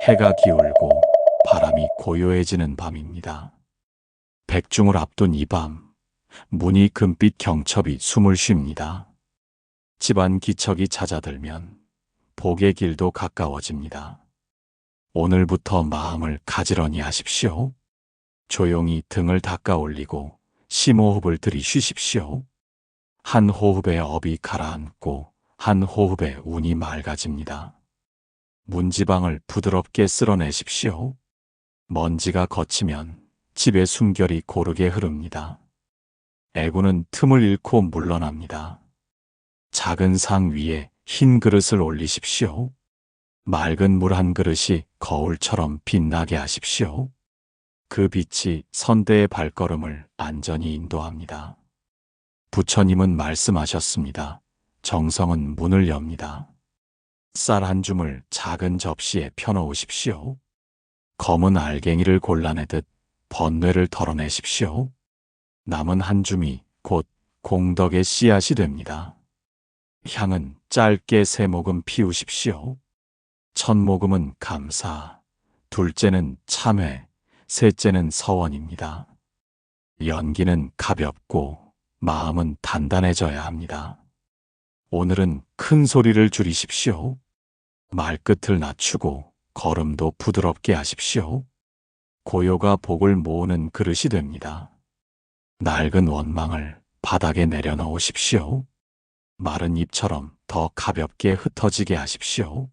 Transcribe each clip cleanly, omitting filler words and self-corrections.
해가 기울고 바람이 고요해지는 밤입니다. 백중을 앞둔 이 밤, 문이 금빛 경첩이 숨을 쉽니다. 집안 기척이 잦아들면 복의 길도 가까워집니다. 오늘부터 마음을 가지런히 하십시오. 조용히 등을 닦아 올리고 심호흡을 들이쉬십시오. 한 호흡에 업이 가라앉고 한 호흡에 운이 맑아집니다. 문지방을 부드럽게 쓸어내십시오. 먼지가 걷히면 집의 숨결이 고르게 흐릅니다. 애구는 틈을 잃고 물러납니다. 작은 상 위에 흰 그릇을 올리십시오. 맑은 물 한 그릇이 거울처럼 빛나게 하십시오. 그 빛이 선대의 발걸음을 안전히 인도합니다. 부처님은 말씀하셨습니다. 정성은 문을 엽니다. 쌀 한 줌을 작은 접시에 펴놓으십시오. 검은 알갱이를 골라내듯 번뇌를 덜어내십시오. 남은 한 줌이 곧 공덕의 씨앗이 됩니다. 향은 짧게 3모금 피우십시오. 첫 모금은 감사, 둘째는 참회, 셋째는 서원입니다. 연기는 가볍고 마음은 단단해져야 합니다. 오늘은 큰 소리를 줄이십시오. 말끝을 낮추고 걸음도 부드럽게 하십시오. 고요가 복을 모으는 그릇이 됩니다. 낡은 원망을 바닥에 내려놓으십시오. 마른 잎처럼 더 가볍게 흩어지게 하십시오.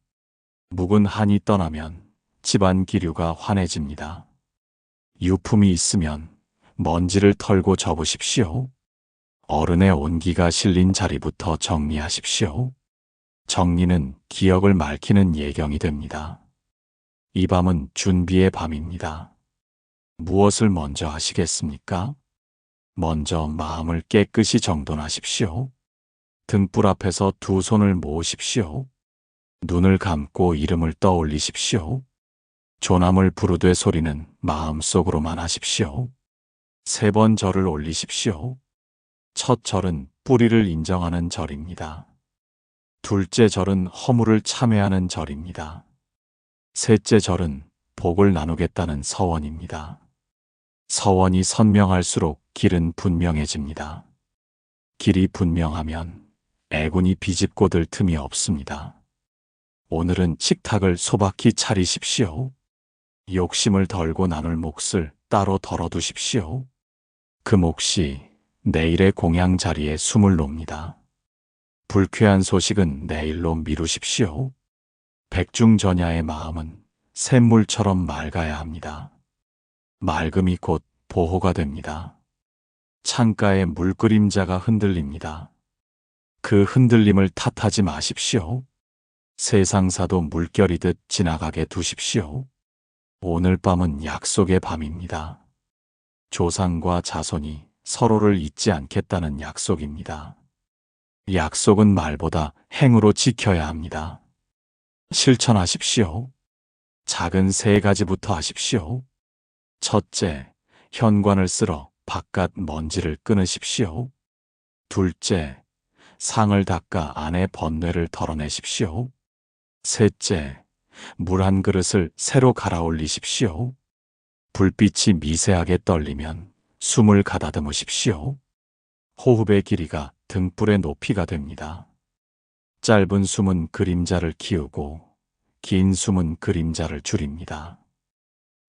묵은 한이 떠나면 집안 기류가 환해집니다. 유품이 있으면 먼지를 털고 접으십시오. 어른의 온기가 실린 자리부터 정리하십시오. 정리는 기억을 맑히는 예경이 됩니다. 이 밤은 준비의 밤입니다. 무엇을 먼저 하시겠습니까? 먼저 마음을 깨끗이 정돈하십시오. 등불 앞에서 두 손을 모으십시오. 눈을 감고 이름을 떠올리십시오. 조남을 부르되 소리는 마음속으로만 하십시오. 3번 절을 올리십시오. 첫 절은 뿌리를 인정하는 절입니다. 둘째 절은 허물을 참회하는 절입니다. 셋째 절은 복을 나누겠다는 서원입니다. 서원이 선명할수록 길은 분명해집니다. 길이 분명하면 애군이 비집고 들 틈이 없습니다. 오늘은 식탁을 소박히 차리십시오. 욕심을 덜고 나눌 몫을 따로 덜어두십시오. 그 몫이 내일의 공양 자리에 숨을 놉니다. 불쾌한 소식은 내일로 미루십시오. 백중전야의 마음은 샘물처럼 맑아야 합니다. 맑음이 곧 보호가 됩니다. 창가에 물그림자가 흔들립니다. 그 흔들림을 탓하지 마십시오. 세상사도 물결이듯 지나가게 두십시오. 오늘 밤은 약속의 밤입니다. 조상과 자손이 서로를 잊지 않겠다는 약속입니다. 약속은 말보다 행으로 지켜야 합니다. 실천하십시오. 작은 3가지부터 하십시오. 첫째, 현관을 쓸어 바깥 먼지를 끊으십시오. 둘째, 상을 닦아 안의 번뇌를 덜어내십시오. 셋째, 물 한 그릇을 새로 갈아 올리십시오. 불빛이 미세하게 떨리면 숨을 가다듬으십시오. 호흡의 길이가 등불의 높이가 됩니다. 짧은 숨은 그림자를 키우고 긴 숨은 그림자를 줄입니다.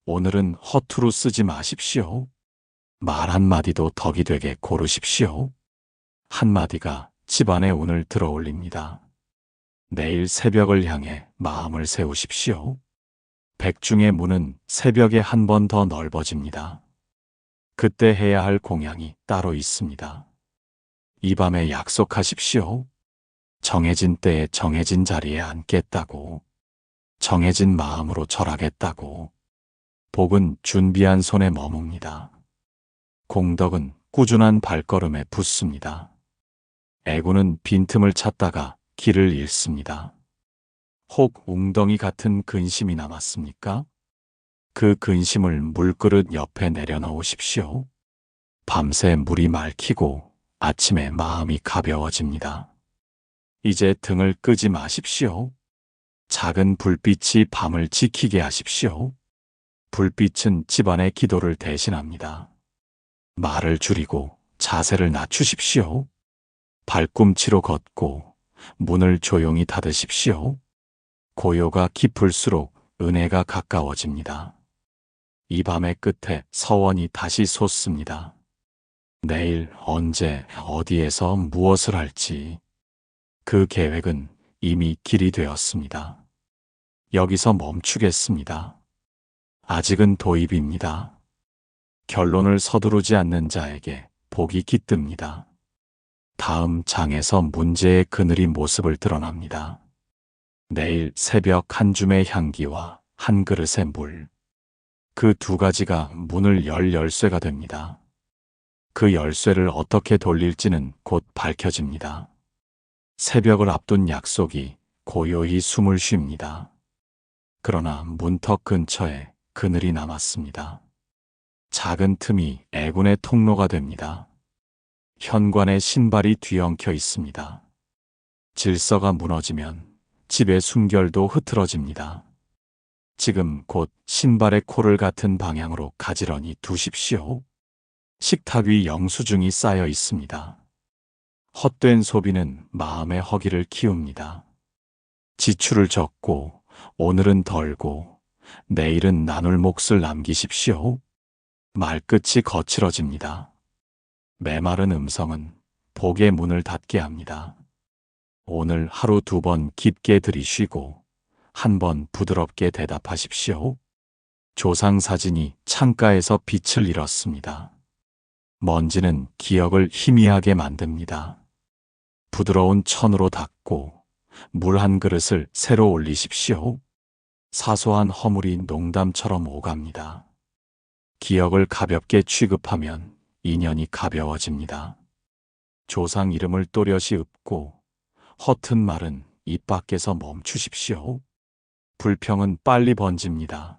오늘은 허투루 쓰지 마십시오. 말 한마디도 덕이 되게 고르십시오. 한마디가 집안의 운을 들어올립니다. 내일 새벽을 향해 마음을 세우십시오. 백중의 문은 새벽에 한 번 더 넓어집니다. 그때 해야 할 공양이 따로 있습니다. 이 밤에 약속하십시오. 정해진 때에 정해진 자리에 앉겠다고, 정해진 마음으로 절하겠다고. 복은 준비한 손에 머뭅니다. 공덕은 꾸준한 발걸음에 붙습니다. 애구는 빈틈을 찾다가 길을 잃습니다. 혹 웅덩이 같은 근심이 남았습니까? 그 근심을 물그릇 옆에 내려놓으십시오. 밤새 물이 맑히고 아침에 마음이 가벼워집니다. 이제 등을 끄지 마십시오. 작은 불빛이 밤을 지키게 하십시오. 불빛은 집안의 기도를 대신합니다. 말을 줄이고 자세를 낮추십시오. 발꿈치로 걷고 문을 조용히 닫으십시오. 고요가 깊을수록 은혜가 가까워집니다. 이 밤의 끝에 서원이 다시 솟습니다. 내일, 언제, 어디에서 무엇을 할지 그 계획은 이미 길이 되었습니다. 여기서 멈추겠습니다. 아직은 도입입니다. 결론을 서두르지 않는 자에게 복이 깃듭니다. 다음 장에서 문제의 그늘이 모습을 드러납니다. 내일 새벽 한 줌의 향기와 한 그릇의 물. 그 두 가지가 문을 열 열쇠가 됩니다. 그 열쇠를 어떻게 돌릴지는 곧 밝혀집니다. 새벽을 앞둔 약속이 고요히 숨을 쉽니다. 그러나 문턱 근처에 그늘이 남았습니다. 작은 틈이 애군의 통로가 됩니다. 현관에 신발이 뒤엉켜 있습니다. 질서가 무너지면 집의 숨결도 흐트러집니다. 지금 곧 신발의 코를 같은 방향으로 가지런히 두십시오. 식탁 위 영수증이 쌓여 있습니다. 헛된 소비는 마음의 허기를 키웁니다. 지출을 적고 오늘은 덜고 내일은 나눌 몫을 남기십시오. 말끝이 거칠어집니다. 메마른 음성은 복의 문을 닫게 합니다. 오늘 하루 2번 깊게 들이쉬고 한 번 부드럽게 대답하십시오. 조상 사진이 창가에서 빛을 잃었습니다. 먼지는 기억을 희미하게 만듭니다. 부드러운 천으로 닦고 물 한 그릇을 새로 올리십시오. 사소한 허물이 농담처럼 오갑니다. 기억을 가볍게 취급하면 인연이 가벼워집니다. 조상 이름을 또렷이 읊고 허튼 말은 입 밖에서 멈추십시오. 불평은 빨리 번집니다.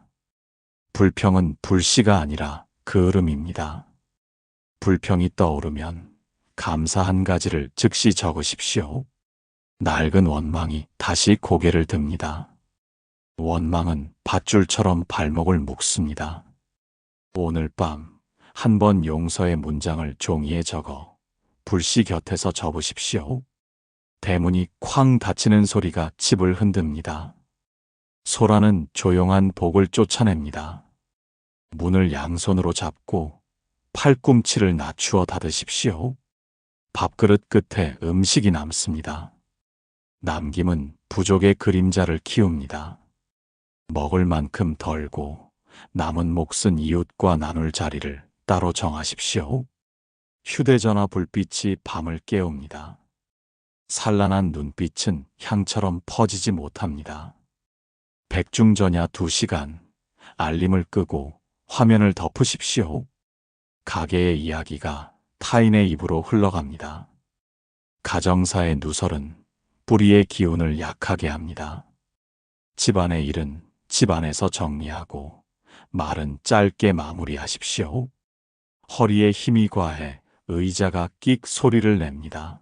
불평은 불씨가 아니라 그을음입니다. 불평이 떠오르면 감사 한 가지를 즉시 적으십시오. 낡은 원망이 다시 고개를 듭니다. 원망은 밧줄처럼 발목을 묶습니다. 오늘 밤 한 번 용서의 문장을 종이에 적어 불씨 곁에서 접으십시오. 대문이 쾅 닫히는 소리가 집을 흔듭니다. 소라는 조용한 복을 쫓아냅니다. 문을 양손으로 잡고 팔꿈치를 낮추어 닫으십시오. 밥그릇 끝에 음식이 남습니다. 남김은 부족의 그림자를 키웁니다. 먹을 만큼 덜고 남은 몫은 이웃과 나눌 자리를 따로 정하십시오. 휴대전화 불빛이 밤을 깨웁니다. 산란한 눈빛은 향처럼 퍼지지 못합니다. 백중전야 2시간, 알림을 끄고 화면을 덮으십시오. 가게의 이야기가 타인의 입으로 흘러갑니다. 가정사의 누설은 뿌리의 기운을 약하게 합니다. 집안의 일은 집안에서 정리하고 말은 짧게 마무리하십시오. 허리에 힘이 과해 의자가 끽 소리를 냅니다.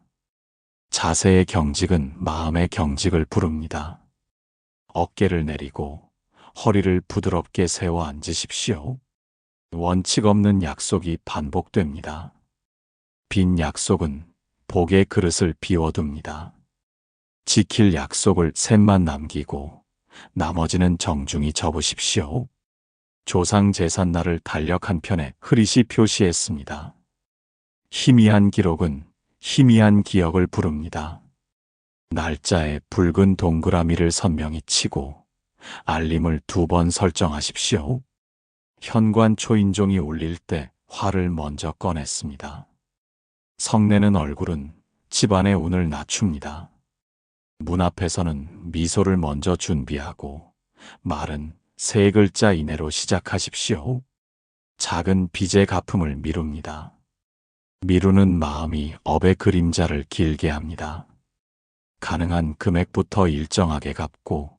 자세의 경직은 마음의 경직을 부릅니다. 어깨를 내리고 허리를 부드럽게 세워 앉으십시오. 원칙 없는 약속이 반복됩니다. 빈 약속은 복의 그릇을 비워둡니다. 지킬 약속을 셋만 남기고 나머지는 정중히 접으십시오. 조상 제삿날을 달력 한 편에 흐릿이 표시했습니다. 희미한 기록은 희미한 기억을 부릅니다. 날짜에 붉은 동그라미를 선명히 치고 알림을 2번 설정하십시오. 현관 초인종이 울릴 때 화를 먼저 꺼냈습니다. 성내는 얼굴은 집안의 운을 낮춥니다. 문 앞에서는 미소를 먼저 준비하고 말은 3글자 이내로 시작하십시오. 작은 빚의 갚음을 미룹니다. 미루는 마음이 업의 그림자를 길게 합니다. 가능한 금액부터 일정하게 갚고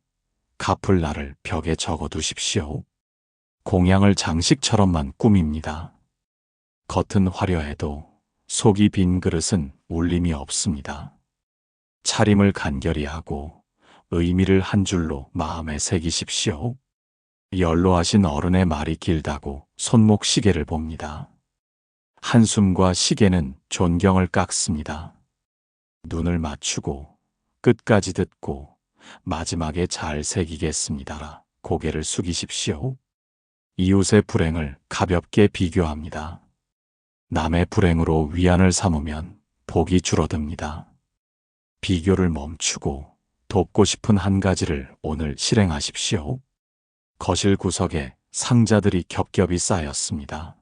갚을 날을 벽에 적어두십시오. 공양을 장식처럼만 꾸밉니다. 겉은 화려해도 속이 빈 그릇은 울림이 없습니다. 차림을 간결히 하고 의미를 한 줄로 마음에 새기십시오. 연로하신 어른의 말이 길다고 손목 시계를 봅니다. 한숨과 시계는 존경을 깎습니다. 눈을 맞추고 끝까지 듣고 마지막에 잘 새기겠습니다. 고개를 숙이십시오. 이웃의 불행을 가볍게 비교합니다. 남의 불행으로 위안을 삼으면 복이 줄어듭니다. 비교를 멈추고 돕고 싶은 한 가지를 오늘 실행하십시오. 거실 구석에 상자들이 겹겹이 쌓였습니다.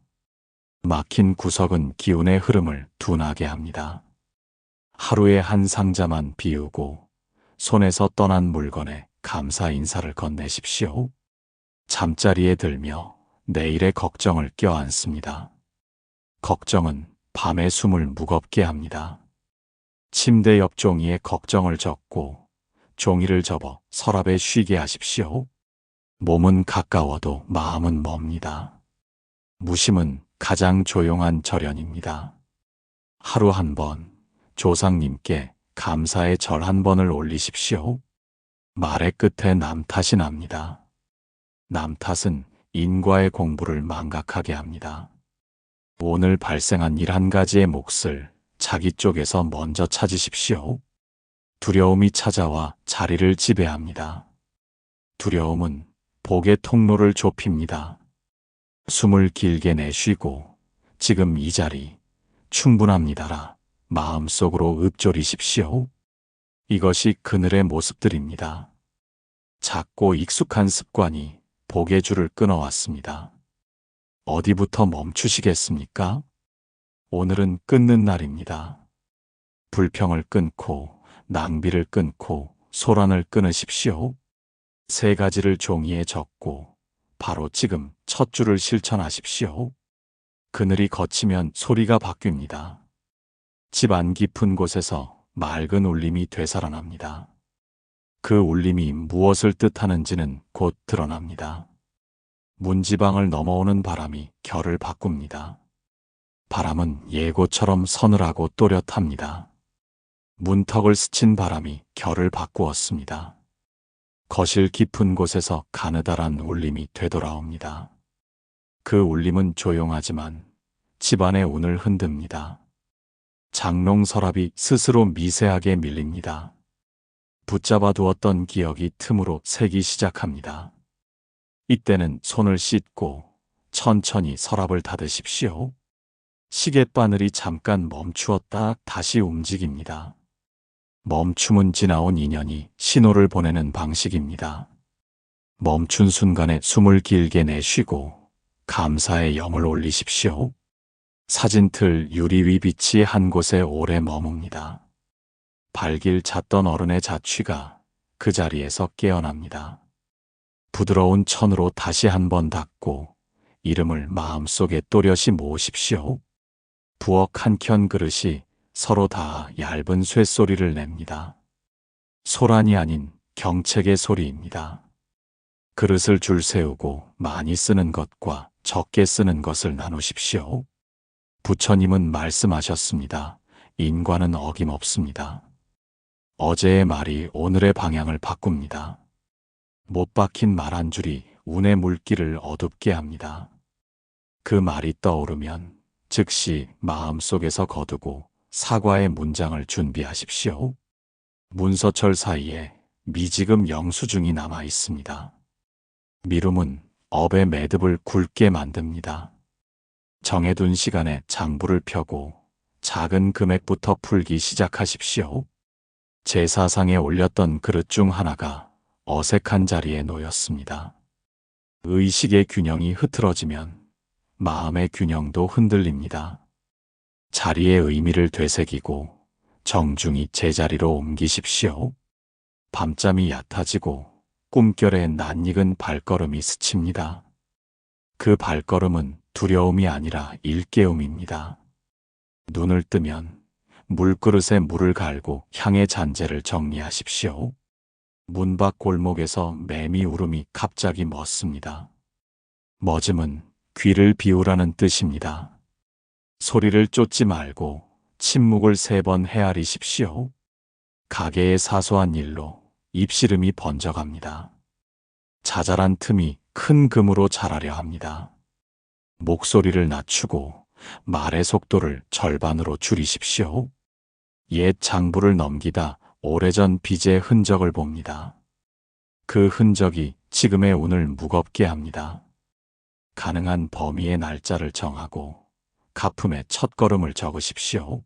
막힌 구석은 기운의 흐름을 둔하게 합니다. 하루에 한 상자만 비우고 손에서 떠난 물건에 감사 인사를 건네십시오. 잠자리에 들며 내일의 걱정을 껴안습니다. 걱정은 밤의 숨을 무겁게 합니다. 침대 옆 종이에 걱정을 적고 종이를 접어 서랍에 쉬게 하십시오. 몸은 가까워도 마음은 멉니다. 무심은 가장 조용한 절연입니다. 하루 한 번 조상님께 감사의 절 한 번을 올리십시오. 말의 끝에 남 탓이 납니다. 남 탓은 인과의 공부를 망각하게 합니다. 오늘 발생한 일 한 가지의 몫을 자기 쪽에서 먼저 찾으십시오. 두려움이 찾아와 자리를 지배합니다. 두려움은 복의 통로를 좁힙니다. 숨을 길게 내쉬고 지금 이 자리 충분합니다라 마음속으로 읊조리십시오. 이것이 그늘의 모습들입니다. 작고 익숙한 습관이 복의 줄을 끊어왔습니다. 어디부터 멈추시겠습니까? 오늘은 끊는 날입니다. 불평을 끊고 낭비를 끊고 소란을 끊으십시오. 세 가지를 종이에 적고 바로 지금 첫 줄을 실천하십시오. 그늘이 걷히면 소리가 바뀝니다. 집 안 깊은 곳에서 맑은 울림이 되살아납니다. 그 울림이 무엇을 뜻하는지는 곧 드러납니다. 문지방을 넘어오는 바람이 결을 바꿉니다. 바람은 예고처럼 서늘하고 또렷합니다. 문턱을 스친 바람이 결을 바꾸었습니다. 거실 깊은 곳에서 가느다란 울림이 되돌아옵니다. 그 울림은 조용하지만 집안의 운을 흔듭니다. 장롱 서랍이 스스로 미세하게 밀립니다. 붙잡아 두었던 기억이 틈으로 새기 시작합니다. 이때는 손을 씻고 천천히 서랍을 닫으십시오. 시계바늘이 잠깐 멈추었다 다시 움직입니다. 멈춤은 지나온 인연이 신호를 보내는 방식입니다. 멈춘 순간에 숨을 길게 내쉬고 감사의 염을 올리십시오. 사진틀 유리 위 빛이 한 곳에 오래 머뭅니다. 발길 잦던 어른의 자취가 그 자리에서 깨어납니다. 부드러운 천으로 다시 한번 닦고 이름을 마음속에 또렷이 모으십시오. 부엌 한켠 그릇이 서로 다 얇은 쇳소리를 냅니다. 소란이 아닌 경책의 소리입니다. 그릇을 줄 세우고 많이 쓰는 것과 적게 쓰는 것을 나누십시오. 부처님은 말씀하셨습니다. 인과는 어김없습니다. 어제의 말이 오늘의 방향을 바꿉니다. 못 박힌 말 한 줄이 운의 물길을 어둡게 합니다. 그 말이 떠오르면 즉시 마음속에서 거두고 사과의 문장을 준비하십시오. 문서철 사이에 미지금 영수증이 남아 있습니다. 미움은 업의 매듭을 굵게 만듭니다. 정해둔 시간에 장부를 펴고 작은 금액부터 풀기 시작하십시오. 제사상에 올렸던 그릇 중 하나가 어색한 자리에 놓였습니다. 의식의 균형이 흐트러지면 마음의 균형도 흔들립니다. 자리의 의미를 되새기고 정중히 제자리로 옮기십시오. 밤잠이 얕아지고 꿈결에 낯익은 발걸음이 스칩니다. 그 발걸음은 두려움이 아니라 일깨움입니다. 눈을 뜨면 물그릇에 물을 갈고 향의 잔재를 정리하십시오. 문 밖 골목에서 매미 울음이 갑자기 멎습니다. 멎음은 귀를 비우라는 뜻입니다. 소리를 쫓지 말고 침묵을 3번 헤아리십시오. 가게의 사소한 일로 입씨름이 번져갑니다. 자잘한 틈이 큰 금으로 자라려 합니다. 목소리를 낮추고 말의 속도를 절반으로 줄이십시오. 옛 장부를 넘기다 오래전 빚의 흔적을 봅니다. 그 흔적이 지금의 운을 무겁게 합니다. 가능한 범위의 날짜를 정하고 가품의 첫걸음을 적으십시오.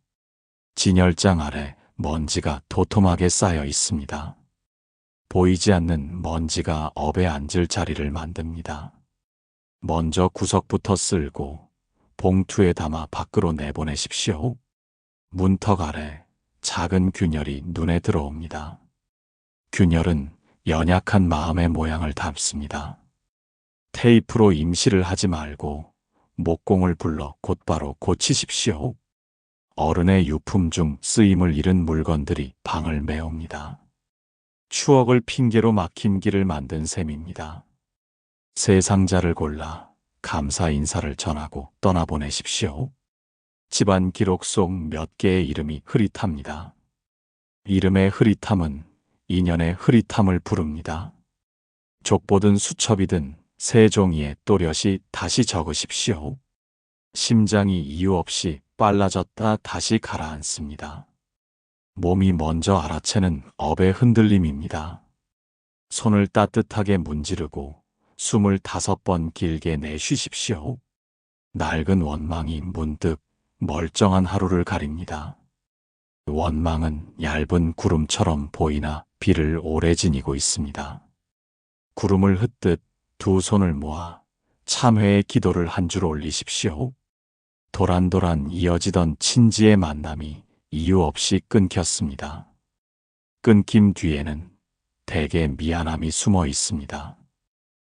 진열장 아래 먼지가 도톰하게 쌓여 있습니다. 보이지 않는 먼지가 업에 앉을 자리를 만듭니다. 먼저 구석부터 쓸고 봉투에 담아 밖으로 내보내십시오. 문턱 아래 작은 균열이 눈에 들어옵니다. 균열은 연약한 마음의 모양을 담습니다. 테이프로 임시를 하지 말고 목공을 불러 곧바로 고치십시오. 어른의 유품 중 쓰임을 잃은 물건들이 방을 메웁니다. 추억을 핑계로 막힌 길을 만든 셈입니다. 새 상자를 골라 감사 인사를 전하고 떠나보내십시오. 집안 기록 속 몇 개의 이름이 흐릿합니다. 이름의 흐릿함은 인연의 흐릿함을 부릅니다. 족보든 수첩이든 새 종이에 또렷이 다시 적으십시오. 심장이 이유 없이 빨라졌다 다시 가라앉습니다. 몸이 먼저 알아채는 업의 흔들림입니다. 손을 따뜻하게 문지르고 25번 길게 내쉬십시오. 낡은 원망이 문득 멀쩡한 하루를 가립니다. 원망은 얇은 구름처럼 보이나 비를 오래 지니고 있습니다. 구름을 흩듯 두 손을 모아 참회의 기도를 한 줄 올리십시오. 도란도란 이어지던 친지의 만남이 이유 없이 끊겼습니다. 끊김 뒤에는 대개 미안함이 숨어 있습니다.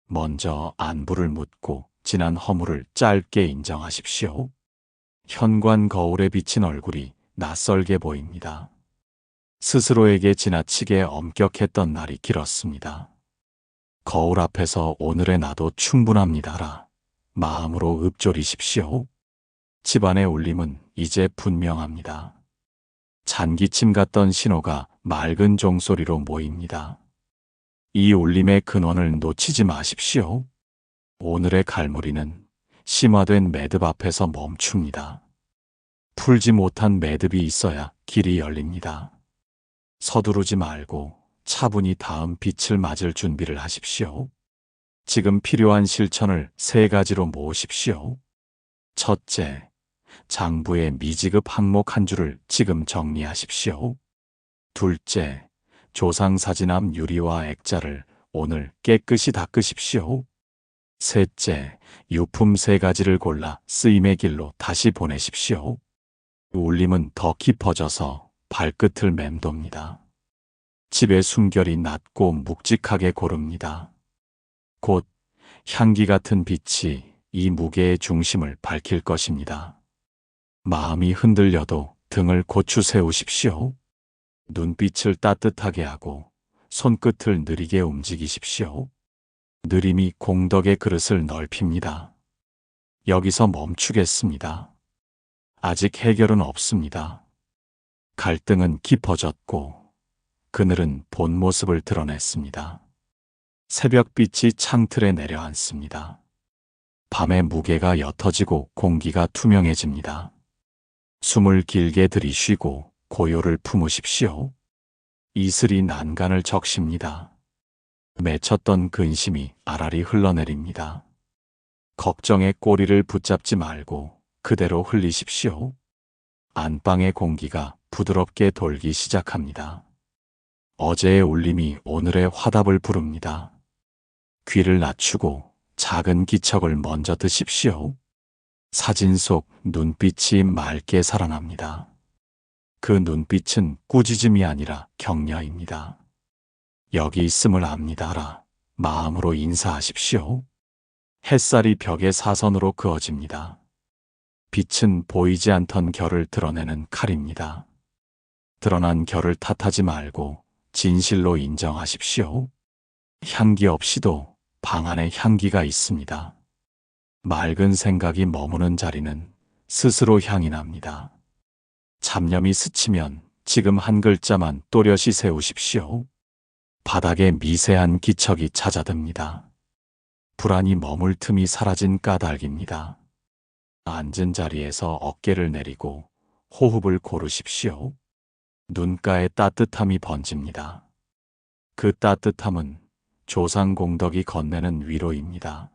먼저 안부를 묻고 지난 허물을 짧게 인정하십시오. 현관 거울에 비친 얼굴이 낯설게 보입니다. 스스로에게 지나치게 엄격했던 날이 길었습니다. 거울 앞에서 오늘의 나도 충분합니다라 마음으로 읊조리십시오. 집안의 울림은 이제 분명합니다. 잔기침 같던 신호가 맑은 종소리로 모입니다. 이 울림의 근원을 놓치지 마십시오. 오늘의 갈무리는 심화된 매듭 앞에서 멈춥니다. 풀지 못한 매듭이 있어야 길이 열립니다. 서두르지 말고 차분히 다음 빛을 맞을 준비를 하십시오. 지금 필요한 실천을 3가지로 모으십시오. 첫째, 장부의 미지급 항목 한 줄을 지금 정리하십시오. 둘째, 조상사진 앞 유리와 액자를 오늘 깨끗이 닦으십시오. 셋째, 유품 3가지를 골라 쓰임의 길로 다시 보내십시오. 울림은 더 깊어져서 발끝을 맴돕니다. 집의 숨결이 낮고 묵직하게 고릅니다. 곧 향기 같은 빛이 이 무게의 중심을 밝힐 것입니다. 마음이 흔들려도 등을 고추 세우십시오. 눈빛을 따뜻하게 하고 손끝을 느리게 움직이십시오. 느림이 공덕의 그릇을 넓힙니다. 여기서 멈추겠습니다. 아직 해결은 없습니다. 갈등은 깊어졌고 그늘은 본 모습을 드러냈습니다. 새벽빛이 창틀에 내려앉습니다. 밤의 무게가 옅어지고 공기가 투명해집니다. 숨을 길게 들이쉬고 고요를 품으십시오. 이슬이 난간을 적십니다. 맺혔던 근심이 아라리 흘러내립니다. 걱정의 꼬리를 붙잡지 말고 그대로 흘리십시오. 안방의 공기가 부드럽게 돌기 시작합니다. 어제의 울림이 오늘의 화답을 부릅니다. 귀를 낮추고 작은 기척을 먼저 드십시오. 사진 속 눈빛이 맑게 살아납니다. 그 눈빛은 꾸짖음이 아니라 격려입니다. 여기 있음을 압니다라 마음으로 인사하십시오. 햇살이 벽의 사선으로 그어집니다. 빛은 보이지 않던 결을 드러내는 칼입니다. 드러난 결을 탓하지 말고 진실로 인정하십시오. 향기 없이도 방 안에 향기가 있습니다. 맑은 생각이 머무는 자리는 스스로 향이 납니다. 잡념이 스치면 지금 한 글자만 또렷이 세우십시오. 바닥에 미세한 기척이 찾아듭니다. 불안이 머물 틈이 사라진 까닭입니다. 앉은 자리에서 어깨를 내리고 호흡을 고르십시오. 눈가에 따뜻함이 번집니다. 그 따뜻함은 조상공덕이 건네는 위로입니다.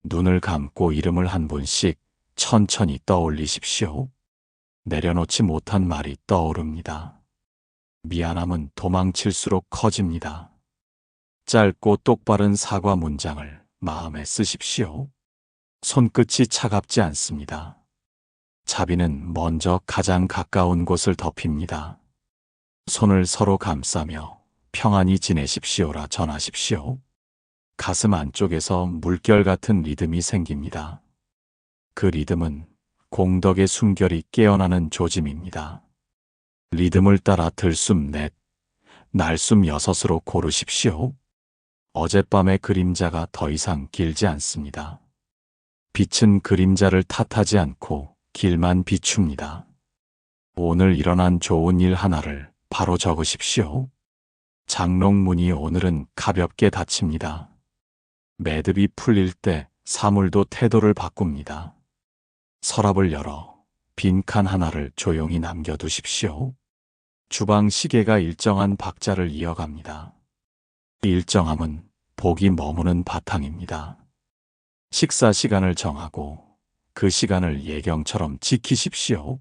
눈을 감고 이름을 한 분씩 천천히 떠올리십시오. 내려놓지 못한 말이 떠오릅니다. 미안함은 도망칠수록 커집니다. 짧고 똑바른 사과 문장을 마음에 쓰십시오. 손끝이 차갑지 않습니다. 자비는 먼저 가장 가까운 곳을 덮입니다. 손을 서로 감싸며 평안히 지내십시오라 전하십시오. 가슴 안쪽에서 물결 같은 리듬이 생깁니다. 그 리듬은 공덕의 숨결이 깨어나는 조짐입니다. 리듬을 따라 들숨 넷, 날숨 여섯으로 고르십시오. 어젯밤의 그림자가 더 이상 길지 않습니다. 빛은 그림자를 탓하지 않고 길만 비춥니다. 오늘 일어난 좋은 일 하나를 바로 적으십시오. 장롱문이 오늘은 가볍게 닫힙니다. 매듭이 풀릴 때 사물도 태도를 바꿉니다. 서랍을 열어 빈칸 하나를 조용히 남겨두십시오. 주방 시계가 일정한 박자를 이어갑니다. 일정함은 복이 머무는 바탕입니다. 식사 시간을 정하고 그 시간을 예경처럼 지키십시오.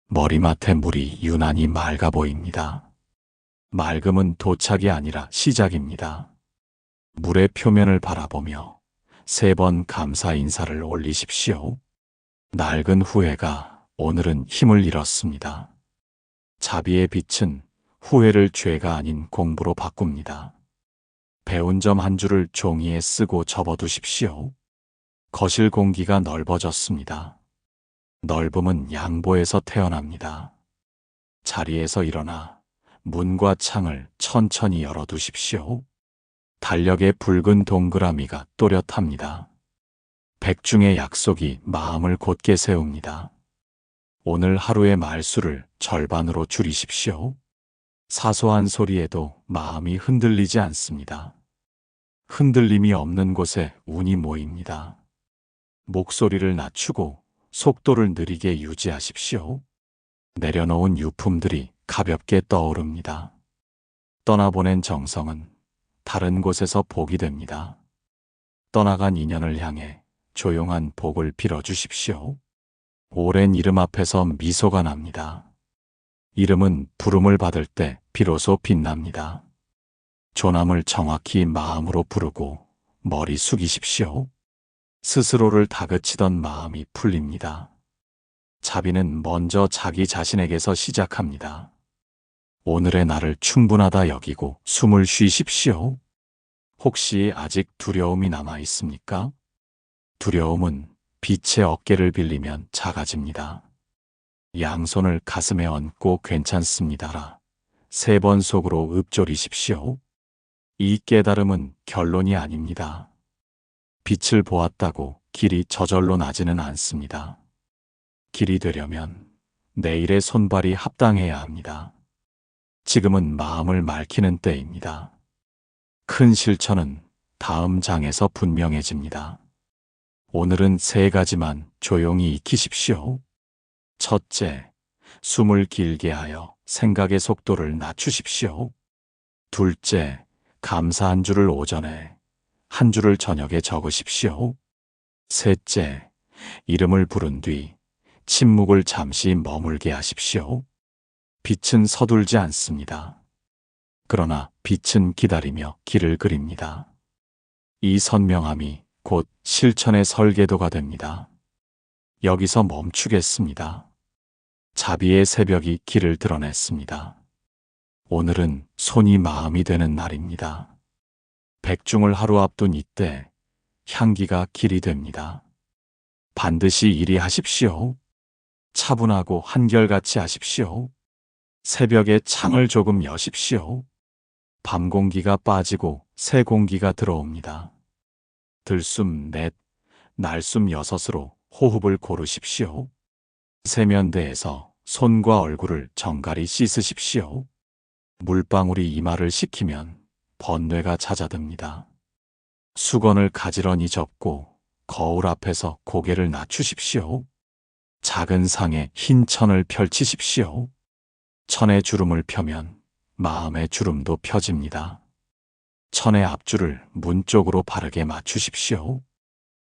머리맡에 물이 유난히 맑아 보입니다. 맑음은 도착이 아니라 시작입니다. 물의 표면을 바라보며 3번 감사 인사를 올리십시오. 낡은 후회가 오늘은 힘을 잃었습니다. 자비의 빛은 후회를 죄가 아닌 공부로 바꿉니다. 배운 점 한 줄을 종이에 쓰고 접어두십시오. 거실 공기가 넓어졌습니다. 넓음은 양보에서 태어납니다. 자리에서 일어나 문과 창을 천천히 열어두십시오. 달력의 붉은 동그라미가 또렷합니다. 백중의 약속이 마음을 곧게 세웁니다. 오늘 하루의 말수를 절반으로 줄이십시오. 사소한 소리에도 마음이 흔들리지 않습니다. 흔들림이 없는 곳에 운이 모입니다. 목소리를 낮추고 속도를 느리게 유지하십시오. 내려놓은 유품들이 가볍게 떠오릅니다. 떠나보낸 정성은 다른 곳에서 복이 됩니다. 떠나간 인연을 향해 조용한 복을 빌어주십시오. 오랜 이름 앞에서 미소가 납니다. 이름은 부름을 받을 때 비로소 빛납니다. 조남을 정확히 마음으로 부르고 머리 숙이십시오. 스스로를 다그치던 마음이 풀립니다. 자비는 먼저 자기 자신에게서 시작합니다. 오늘의 나를 충분하다 여기고 숨을 쉬십시오. 혹시 아직 두려움이 남아 있습니까? 두려움은 빛의 어깨를 빌리면 작아집니다. 양손을 가슴에 얹고 괜찮습니다라 3번 속으로 읊조리십시오. 이 깨달음은 결론이 아닙니다. 빛을 보았다고 길이 저절로 나지는 않습니다. 길이 되려면 내일의 손발이 합당해야 합니다. 지금은 마음을 맑히는 때입니다. 큰 실천은 다음 장에서 분명해집니다. 오늘은 3가지만 조용히 익히십시오. 첫째, 숨을 길게 하여 생각의 속도를 낮추십시오. 둘째, 감사 한 줄을 오전에, 한 줄을 저녁에 적으십시오. 셋째, 이름을 부른 뒤 침묵을 잠시 머물게 하십시오. 빛은 서둘지 않습니다. 그러나 빛은 기다리며 길을 그립니다. 이 선명함이 곧 실천의 설계도가 됩니다. 여기서 멈추겠습니다. 자비의 새벽이 길을 드러냈습니다. 오늘은 손이 마음이 되는 날입니다. 백중을 하루 앞둔 이때 향기가 길이 됩니다. 반드시 이리 하십시오. 차분하고 한결같이 하십시오. 새벽에 창을 조금 여십시오. 밤 공기가 빠지고 새 공기가 들어옵니다. 들숨 넷, 날숨 6으로 호흡을 고르십시오. 세면대에서 손과 얼굴을 정갈히 씻으십시오. 물방울이 이마를 식히면 번뇌가 찾아듭니다. 수건을 가지런히 접고 거울 앞에서 고개를 낮추십시오. 작은 상에 흰 천을 펼치십시오. 천의 주름을 펴면 마음의 주름도 펴집니다. 천의 앞줄을 문 쪽으로 바르게 맞추십시오.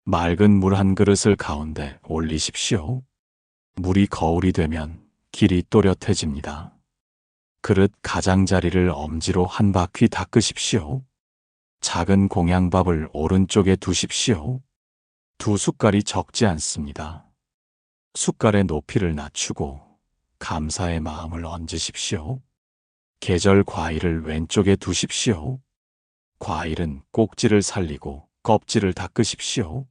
맑은 물 한 그릇을 가운데 올리십시오. 물이 거울이 되면 길이 또렷해집니다. 그릇 가장자리를 엄지로 한 바퀴 닦으십시오. 작은 공양밥을 오른쪽에 두십시오. 두 숟갈이 적지 않습니다. 숟갈의 높이를 낮추고 감사의 마음을 얹으십시오. 계절 과일을 왼쪽에 두십시오. 과일은 꼭지를 살리고 껍질을 닦으십시오.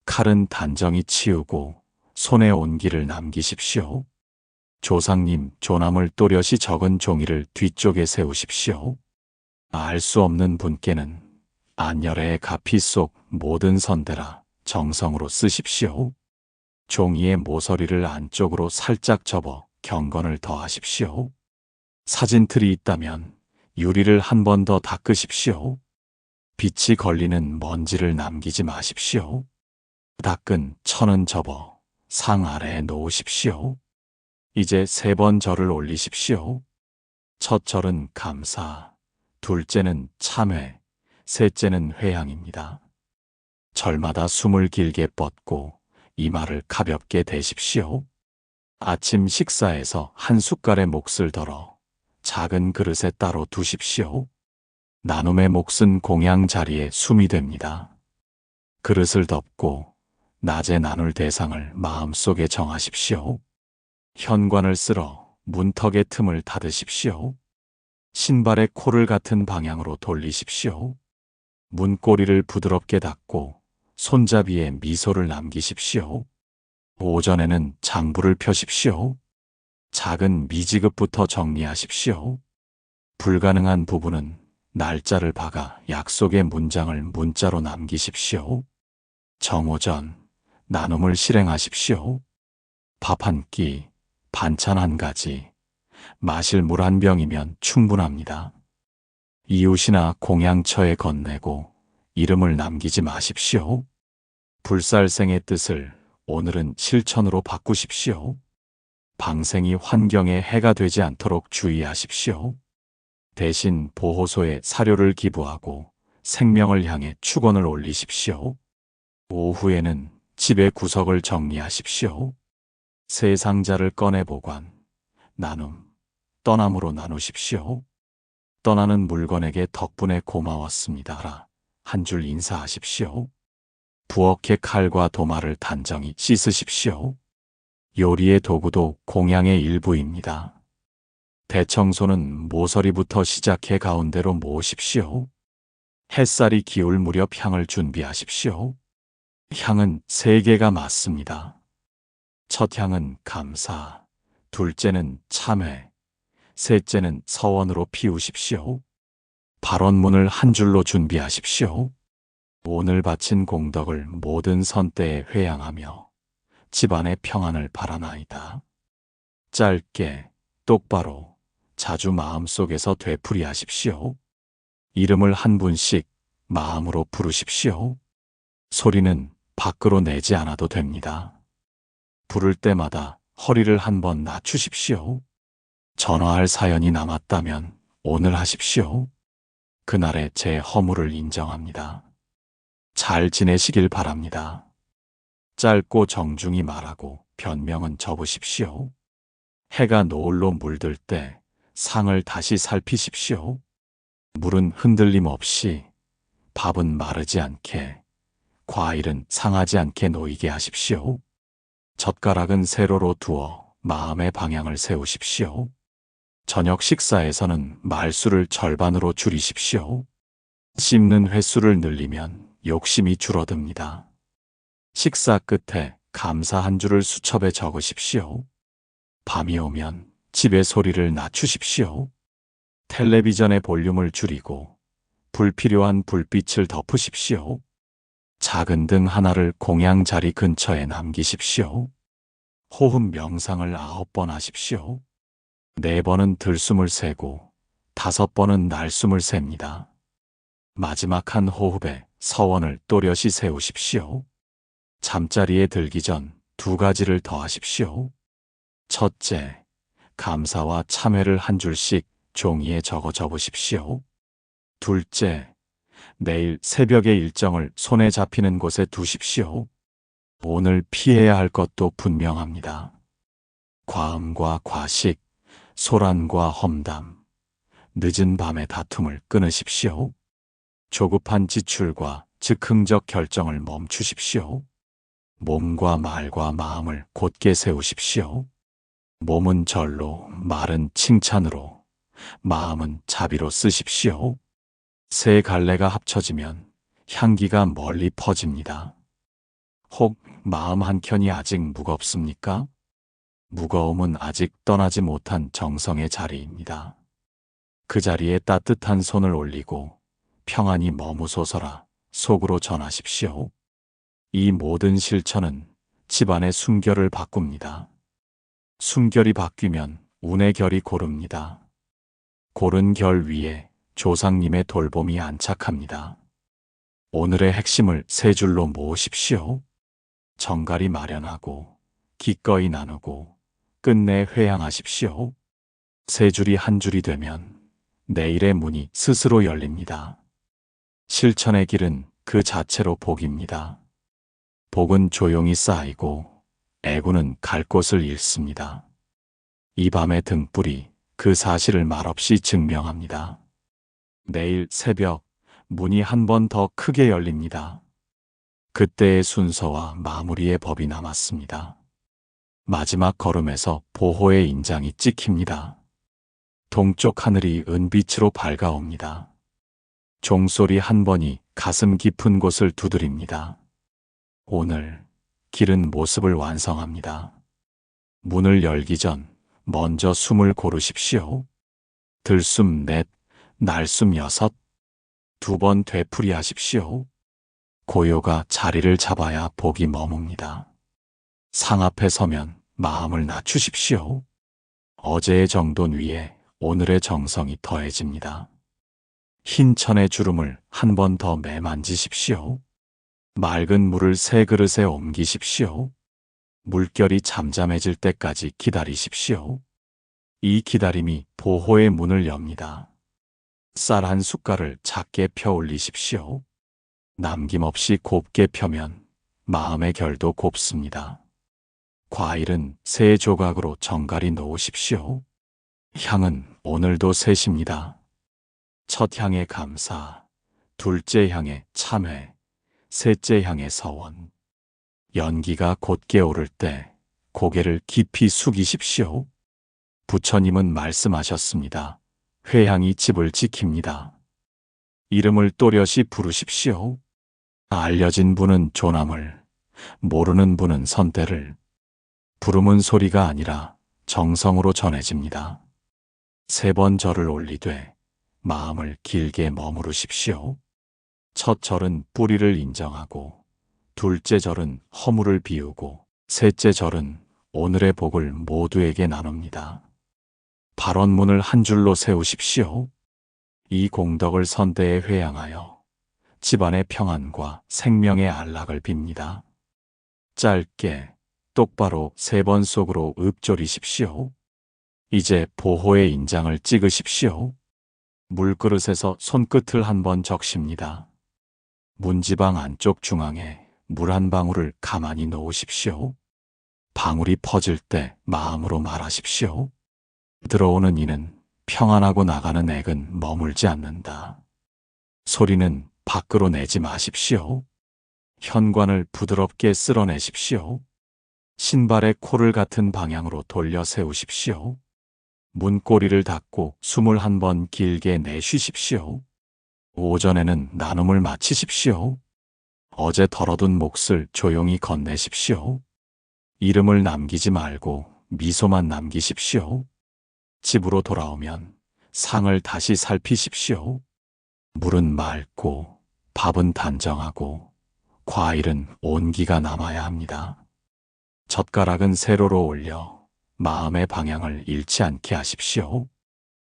칼은 단정히 치우고 손에 온기를 남기십시오. 조상님 조남을 또렷이 적은 종이를 뒤쪽에 세우십시오. 알 수 없는 분께는 안열의 가피 속 모든 선대라 정성으로 쓰십시오. 종이의 모서리를 안쪽으로 살짝 접어 경건을 더하십시오. 사진틀이 있다면 유리를 한 번 더 닦으십시오. 빛이 걸리는 먼지를 남기지 마십시오. 닦은 천은 접어 상 아래에 놓으십시오. 이제 3번 절을 올리십시오. 첫 절은 감사, 둘째는 참회, 셋째는 회향입니다. 절마다 숨을 길게 뻗고 이마를 가볍게 대십시오. 아침 식사에서 한 숟갈의 몫을 덜어 작은 그릇에 따로 두십시오. 나눔의 몫은 공양 자리에 숨이 됩니다. 그릇을 덮고 낮에 나눌 대상을 마음속에 정하십시오. 현관을 쓸어 문턱의 틈을 닫으십시오. 신발의 코를 같은 방향으로 돌리십시오. 문고리를 부드럽게 닫고 손잡이에 미소를 남기십시오. 오전에는 장부를 펴십시오. 작은 미지급부터 정리하십시오. 불가능한 부분은 날짜를 박아 약속의 문장을 문자로 남기십시오. 정오전 나눔을 실행하십시오. 밥 한 끼, 반찬 한 가지, 마실 물 한 병이면 충분합니다. 이웃이나 공양처에 건네고 이름을 남기지 마십시오. 불살생의 뜻을 오늘은 실천으로 바꾸십시오. 방생이 환경에 해가 되지 않도록 주의하십시오. 대신 보호소에 사료를 기부하고 생명을 향해 축원을 올리십시오. 오후에는 집의 구석을 정리하십시오. 새 상자를 꺼내 보관, 나눔, 떠남으로 나누십시오. 떠나는 물건에게 덕분에 고마웠습니다라 한 줄 인사하십시오. 부엌의 칼과 도마를 단정히 씻으십시오. 요리의 도구도 공양의 일부입니다. 대청소는 모서리부터 시작해 가운데로 모으십시오. 햇살이 기울 무렵 향을 준비하십시오. 향은 3개가 맞습니다. 첫 향은 감사, 둘째는 참회, 셋째는 서원으로 피우십시오. 발언문을 한 줄로 준비하십시오. 오늘 바친 공덕을 모든 선대에 회양하며 집안의 평안을 바라나이다. 짧게, 똑바로, 자주 마음속에서 되풀이하십시오. 이름을 한 분씩 마음으로 부르십시오. 소리는 밖으로 내지 않아도 됩니다. 부를 때마다 허리를 한번 낮추십시오. 전화할 사연이 남았다면 오늘 하십시오. 그날의 제 허물을 인정합니다. 잘 지내시길 바랍니다. 짧고 정중히 말하고 변명은 접으십시오. 해가 노을로 물들 때 상을 다시 살피십시오. 물은 흔들림 없이, 밥은 마르지 않게, 과일은 상하지 않게 놓이게 하십시오. 젓가락은 세로로 두어 마음의 방향을 세우십시오. 저녁 식사에서는 말수를 절반으로 줄이십시오. 씹는 횟수를 늘리면 욕심이 줄어듭니다. 식사 끝에 감사 한 줄을 수첩에 적으십시오. 밤이 오면 집의 소리를 낮추십시오. 텔레비전의 볼륨을 줄이고 불필요한 불빛을 덮으십시오. 작은 등 하나를 공양 자리 근처에 남기십시오. 호흡 명상을 9번 하십시오. 4번은 들숨을 세고 5번은 날숨을 셉니다. 마지막 한 호흡에 서원을 또렷이 세우십시오. 잠자리에 들기 전 두 가지를 더하십시오. 첫째, 감사와 참회를 한 줄씩 종이에 적어 접으십시오. 둘째, 내일 새벽의 일정을 손에 잡히는 곳에 두십시오. 오늘 피해야 할 것도 분명합니다. 과음과 과식, 소란과 험담, 늦은 밤의 다툼을 끊으십시오. 조급한 지출과 즉흥적 결정을 멈추십시오. 몸과 말과 마음을 곧게 세우십시오. 몸은 절로, 말은 칭찬으로, 마음은 자비로 쓰십시오. 세 갈래가 합쳐지면 향기가 멀리 퍼집니다. 혹 마음 한켠이 아직 무겁습니까? 무거움은 아직 떠나지 못한 정성의 자리입니다. 그 자리에 따뜻한 손을 올리고 평안히 머무소서라 속으로 전하십시오. 이 모든 실천은 집안의 숨결을 바꿉니다. 숨결이 바뀌면 운의 결이 고릅니다. 고른 결 위에 조상님의 돌봄이 안착합니다. 오늘의 핵심을 세 줄로 모으십시오. 정갈이 마련하고 기꺼이 나누고 끝내 회양하십시오. 세 줄이 한 줄이 되면 내일의 문이 스스로 열립니다. 실천의 길은 그 자체로 복입니다. 복은 조용히 쌓이고 애구는 갈 곳을 잃습니다. 이 밤의 등불이 그 사실을 말없이 증명합니다. 내일 새벽 문이 한 번 더 크게 열립니다. 그때의 순서와 마무리의 법이 남았습니다. 마지막 걸음에서 보호의 인장이 찍힙니다. 동쪽 하늘이 은빛으로 밝아옵니다. 종소리 한 번이 가슴 깊은 곳을 두드립니다. 오늘 길은 모습을 완성합니다. 문을 열기 전 먼저 숨을 고르십시오. 들숨 넷, 날숨 여섯. 두 번 되풀이 하십시오. 고요가 자리를 잡아야 복이 머뭅니다. 상 앞에 서면 마음을 낮추십시오. 어제의 정돈 위에 오늘의 정성이 더해집니다. 흰 천의 주름을 한 번 더 매만지십시오. 맑은 물을 새 그릇에 옮기십시오. 물결이 잠잠해질 때까지 기다리십시오. 이 기다림이 보호의 문을 엽니다. 쌀 한 숟갈을 작게 펴 올리십시오. 남김없이 곱게 펴면 마음의 결도 곱습니다. 과일은 세 조각으로 정갈이 놓으십시오. 향은 오늘도 셋입니다. 첫 향에 감사, 둘째 향에 참회, 셋째 향에 서원. 연기가 곧게 오를 때 고개를 깊이 숙이십시오. 부처님은 말씀하셨습니다. 회향이 집을 지킵니다. 이름을 또렷이 부르십시오. 알려진 분은 조남을, 모르는 분은 선대를. 부름은 소리가 아니라 정성으로 전해집니다. 세 번 절을 올리되 마음을 길게 머무르십시오. 첫 절은 뿌리를 인정하고, 둘째 절은 허물을 비우고, 셋째 절은 오늘의 복을 모두에게 나눕니다. 발언문을 한 줄로 세우십시오. 이 공덕을 선대에 회양하여 집안의 평안과 생명의 안락을 빕니다. 짧게, 똑바로 세 번 속으로 읊조리십시오. 이제 보호의 인장을 찍으십시오. 물그릇에서 손끝을 한 번 적십니다. 문지방 안쪽 중앙에 물 한 방울을 가만히 놓으십시오. 방울이 퍼질 때 마음으로 말하십시오. 들어오는 이는 평안하고 나가는 액은 머물지 않는다. 소리는 밖으로 내지 마십시오. 현관을 부드럽게 쓸어내십시오. 신발의 코를 같은 방향으로 돌려 세우십시오. 문고리를 닫고 숨을 한 번 길게 내쉬십시오. 오전에는 나눔을 마치십시오. 어제 덜어둔 몫을 조용히 건네십시오. 이름을 남기지 말고 미소만 남기십시오. 집으로 돌아오면 상을 다시 살피십시오. 물은 맑고 밥은 단정하고 과일은 온기가 남아야 합니다. 젓가락은 세로로 올려 마음의 방향을 잃지 않게 하십시오.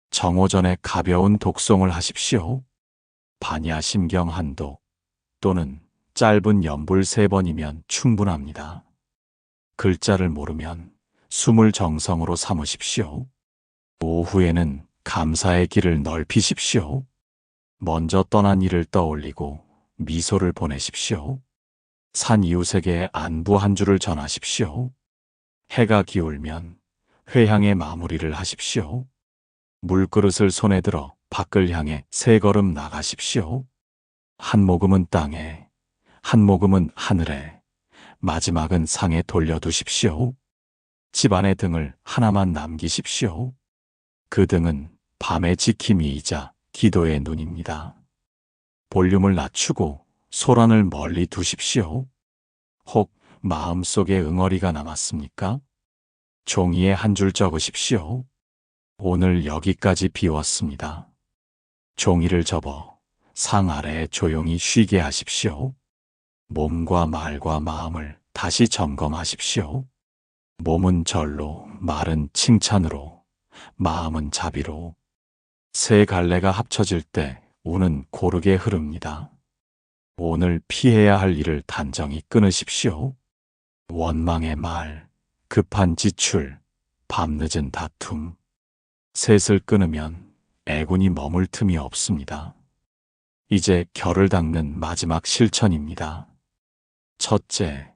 정오전에 가벼운 독송을 하십시오. 반야 심경 한독 또는 짧은 연불 3번이면 충분합니다. 글자를 모르면 숨을 정성으로 삼으십시오. 오후에는 감사의 길을 넓히십시오. 먼저 떠난 이를 떠올리고 미소를 보내십시오. 산 이웃에게 안부 한 줄을 전하십시오. 해가 기울면 회향의 마무리를 하십시오. 물그릇을 손에 들어 밖을 향해 3걸음 나가십시오. 한 모금은 땅에, 한 모금은 하늘에, 마지막은 상에 돌려두십시오. 집안의 등을 하나만 남기십시오. 그 등은 밤의 지킴이이자 기도의 눈입니다. 볼륨을 낮추고 소란을 멀리 두십시오. 혹 마음속에 응어리가 남았습니까? 종이에 한 줄 적으십시오. 오늘 여기까지 비웠습니다. 종이를 접어 상 아래에 조용히 쉬게 하십시오. 몸과 말과 마음을 다시 점검하십시오. 몸은 절로, 말은 칭찬으로, 마음은 자비로. 3갈래가 합쳐질 때 운은 고르게 흐릅니다. 오늘 피해야 할 일을 단정히 끊으십시오. 원망의 말, 급한 지출, 밤늦은 다툼. 셋을 끊으면 애군이 머물 틈이 없습니다. 이제 결을 닦는 마지막 실천입니다. 첫째,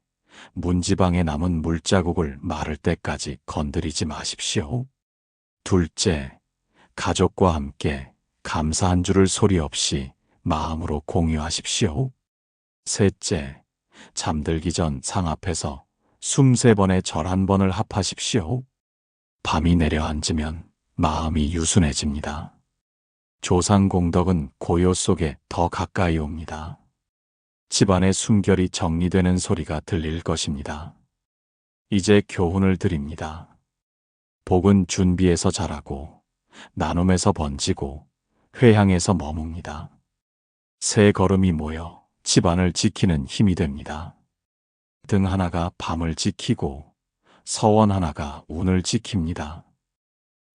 문지방에 남은 물자국을 마를 때까지 건드리지 마십시오. 둘째, 가족과 함께 감사 한 줄을 소리 없이 마음으로 공유하십시오. 셋째, 잠들기 전 상 앞에서 숨 3번에 절 1번을 합하십시오. 밤이 내려앉으면 마음이 유순해집니다. 조상 공덕은 고요 속에 더 가까이 옵니다. 집안의 숨결이 정리되는 소리가 들릴 것입니다. 이제 교훈을 드립니다. 복은 준비에서 자라고, 나눔에서 번지고, 회향에서 머뭅니다. 3걸음이 모여 집안을 지키는 힘이 됩니다. 등 하나가 밤을 지키고, 서원 하나가 운을 지킵니다.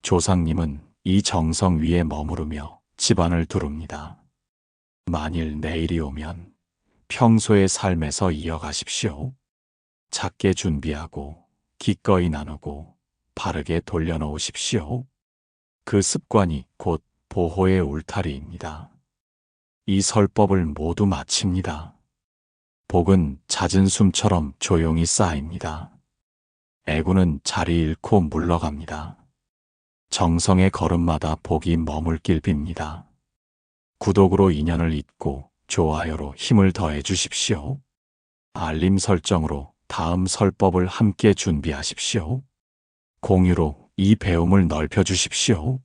조상님은 이 정성 위에 머무르며 집안을 두릅니다. 만일 내일이 오면 평소의 삶에서 이어가십시오. 작게 준비하고 기꺼이 나누고 바르게 돌려놓으십시오. 그 습관이 곧 보호의 울타리입니다. 이 설법을 모두 마칩니다. 복은 잦은 숨처럼 조용히 쌓입니다. 애군은 자리 잃고 물러갑니다. 정성의 걸음마다 복이 머물길 빕니다. 구독으로 인연을 잇고 좋아요로 힘을 더해 주십시오. 알림 설정으로 다음 설법을 함께 준비하십시오. 공유로 이 배움을 넓혀 주십시오.